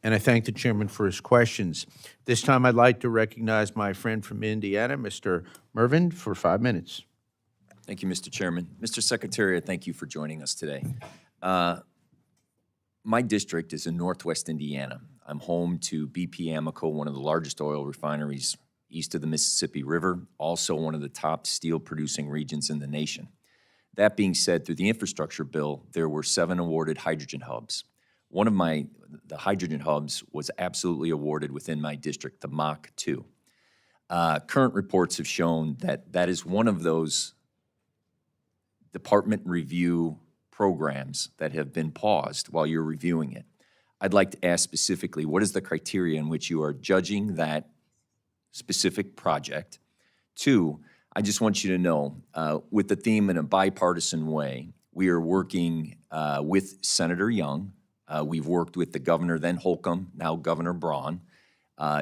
and I thank the chairman for his questions. This time, I'd like to recognize my friend from Indiana, Mr. Mrvan, for 5 minutes. Thank you, Mr. Chairman. Mr. Secretary, I thank you for joining us today. My district is in Northwest Indiana. I'm home to BP Amoco, one of the largest oil refineries east of the Mississippi River, also one of the top steel-producing regions in the nation. That being said, through the infrastructure bill, there were 7 awarded hydrogen hubs. One of the hydrogen hubs was absolutely awarded within my district, the Mach 2. Current reports have shown that that is one of those department review programs that have been paused while you're reviewing it. I'd like to ask specifically, what is the criteria in which you are judging that specific project? 2, I just want you to know, with the theme in a bipartisan way, we are working with Senator Young. We've worked with the governor, then Holcomb, now Governor Braun,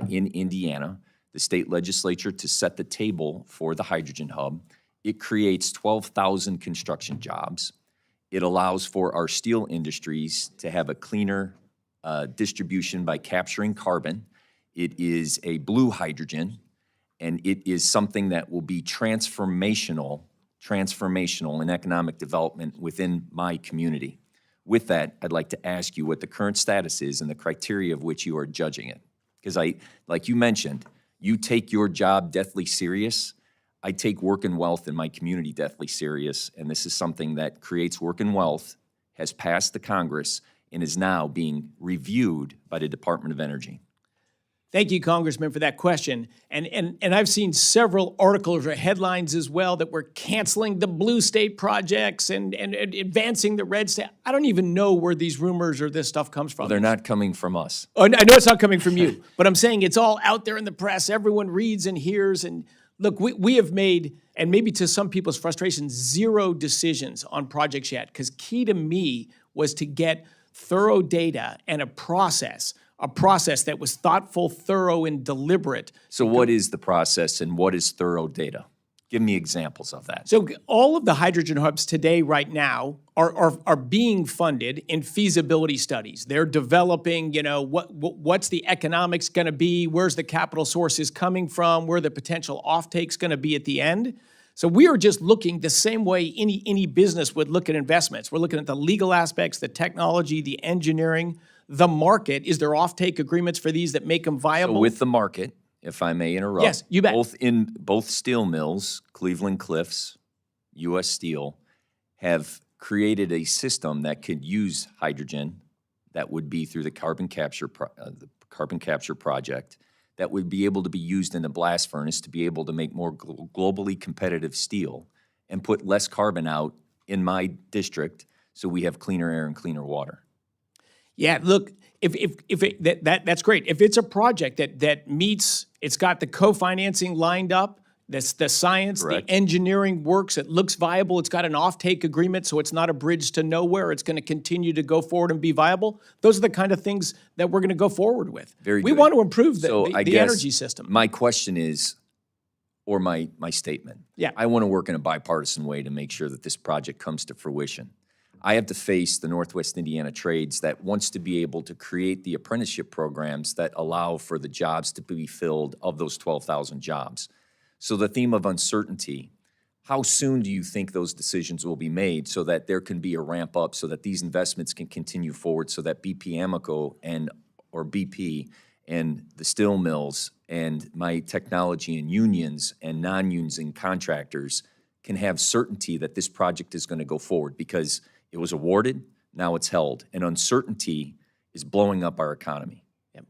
in Indiana, the state legislature, to set the table for the hydrogen hub. It creates 12,000 construction jobs. It allows for our steel industries to have a cleaner distribution by capturing carbon. It is a blue hydrogen, and it is something that will be transformational in economic development within my community. With that, I'd like to ask you what the current status is and the criteria of which you are judging it. Because like you mentioned, you take your job deathly serious. I take work and wealth in my community deathly serious, and this is something that creates work and wealth, has passed the Congress, and is now being reviewed by the Department of Energy. Thank you, Congressman, for that question. And I've seen several articles or headlines as well that we're canceling the blue state projects and advancing the red state. I don't even know where these rumors or this stuff comes from. Well, they're not coming from us. Oh, I know it's not coming from you, but I'm saying it's all out there in the press. Everyone reads and hears. And look, we have made, and maybe to some people's frustration, 0 decisions on projects yet, because key to me was to get thorough data and a process that was thoughtful, thorough, and deliberate. So what is the process and what is thorough data? Give me examples of that. So all of the hydrogen hubs today, right now, are being funded in feasibility studies. They're developing, what's the economics going to be, where's the capital sources coming from, where the potential offtake's going to be at the end. So we are just looking the same way any business would look at investments. We're looking at the legal aspects, the technology, the engineering, the market. Is there offtake agreements for these that make them viable? So with the market, if I may interrupt. Yes, you bet. Both steel mills, Cleveland Cliffs, U.S. Steel, have created a system that could use hydrogen that would be through the carbon capture project that would be able to be used in the blast furnace to be able to make more globally competitive steel and put less carbon out in my district so we have cleaner air and cleaner water. Yeah, look, that's great. If it's a project that meets, it's got the co-financing lined up, the science, Correct. The engineering works, it looks viable, it's got an offtake agreement, so it's not a bridge to nowhere, it's going to continue to go forward and be viable. Those are the kind of things that we're going to go forward with. Very we good. want to improve the guess energy system. My question is, or my statement, Yeah. I want to work in a bipartisan way to make sure that this project comes to fruition. I have to face the Northwest Indiana trades that wants to be able to create the apprenticeship programs that allow for the jobs to be filled of those 12,000 jobs. So the theme of uncertainty, how soon do you think those decisions will be made so that there can be a ramp up so that these investments can continue forward so that BP Amoco or BP and the steel mills and my technology and unions and non-unions and contractors can have certainty that this project is going to go forward because it was awarded, now it's held, and uncertainty is blowing up our economy. Yep.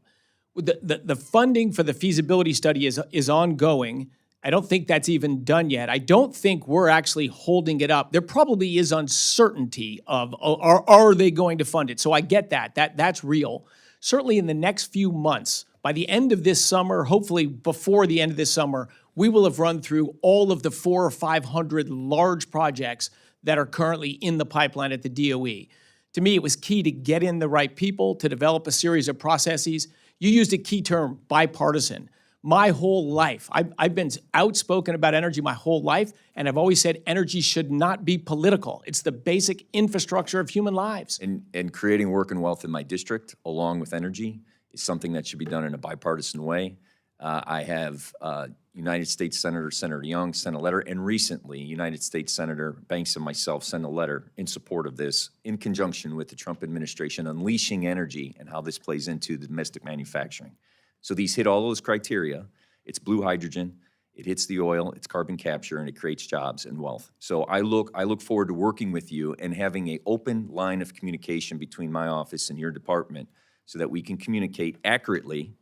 The funding for the feasibility study is ongoing. I don't think that's even done yet. I don't think we're actually holding it up. There probably is uncertainty of are they going to fund it? So I get that. That's real. Certainly in the next few months, by the end of this summer, hopefully before the end of this summer, we will have run through all of the 400 or 500 large projects that are currently in the pipeline at the DOE. To me, it was key to get in the right people, to develop a series of processes. You used a key term, bipartisan. My whole life, I've been outspoken about energy my whole life, and I've always said energy should not be political. It's the basic infrastructure of human lives. And creating work and wealth in my district, along with energy, is something that should be done in a bipartisan way. I have United States Senator Young sent a letter, and recently United States Senator Banks and myself sent a letter in support of this in conjunction with the Trump administration, unleashing energy and how this plays into the domestic manufacturing. So these hit all those criteria. It's blue hydrogen, it hits the oil, it's carbon capture, and it creates jobs and wealth. So I look forward to working with you and having an open line of communication between my office and your department so that we can communicate accurately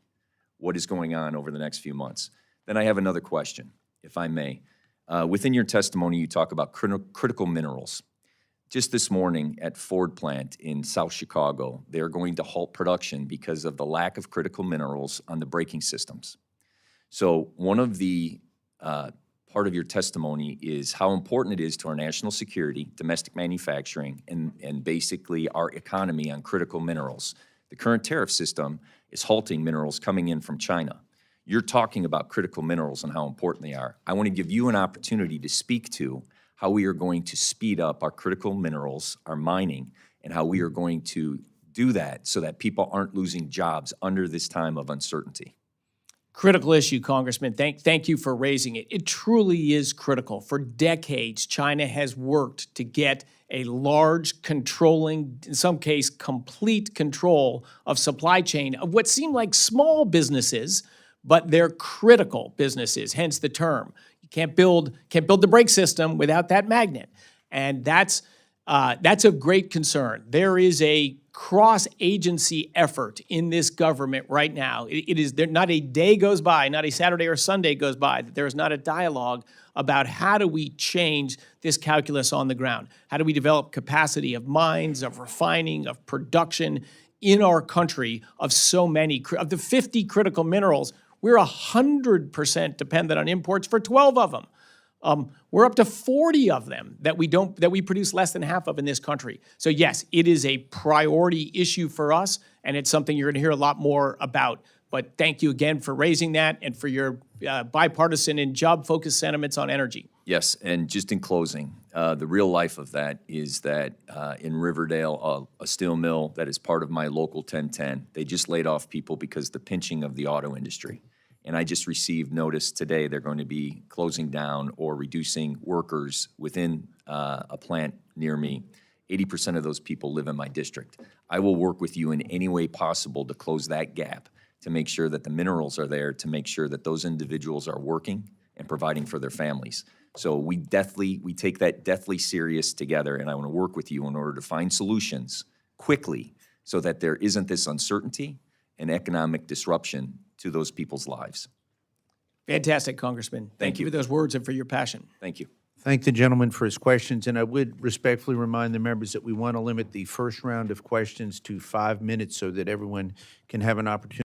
what is going on over the next few months. Then I have another question, if I may. Within your testimony, you talk about critical minerals. Just this morning at Ford plant in South Chicago, they're going to halt production because of the lack of critical minerals on the braking systems. So one of the part of your testimony is how important it is to our national security, domestic manufacturing, and basically our economy on critical minerals. The current tariff system is halting minerals coming in from China. You're talking about critical minerals and how important they are. I want to give you an opportunity to speak to how we are going to speed up our critical minerals, our mining, and how we are going to do that so that people aren't losing jobs under this time of uncertainty. Critical issue, Congressman. Thank you for raising it. It truly is critical. For decades, China has worked to get a large, controlling, in some case, complete control of supply chain of what seem like small businesses, but they're critical businesses, hence the term. You can't build the brake system without that magnet. And that's of great concern. There is a cross-agency effort in this government right now. It is there, not a day goes by, not a Saturday or Sunday goes by, that there is not a dialogue about how do we change this calculus on the ground? How do we develop capacity of mines, of refining, of production in our country of so many, of the 50 critical minerals, we're 100% dependent on imports for 12 of them. We're up to 40 of them that we produce less than half of in this country. So yes, it is a priority issue for us, and it's something you're going to hear a lot more about. But thank you again for raising that and for your bipartisan and job-focused sentiments on energy. Yes, and just in closing, the real life of that is that in Riverdale, a steel mill that is part of my local 1010, they just laid off people because the pinching of the auto industry. And I just received notice today they're going to be closing down or reducing workers within a plant near me. 80% of those people live in my district. I will work with you in any way possible to close that gap, to make sure that the minerals are there, to make sure that those individuals are working and providing for their families. So we take that deathly serious together, and I want to work with you in order to find solutions quickly so that there isn't this uncertainty and economic disruption to those people's lives. Fantastic, Congressman. Thank you for those words and for your passion. Thank you. Thank the gentleman for his questions, and I would respectfully remind the members that we want to limit the first round of questions to 5 minutes so that everyone can have an opportunity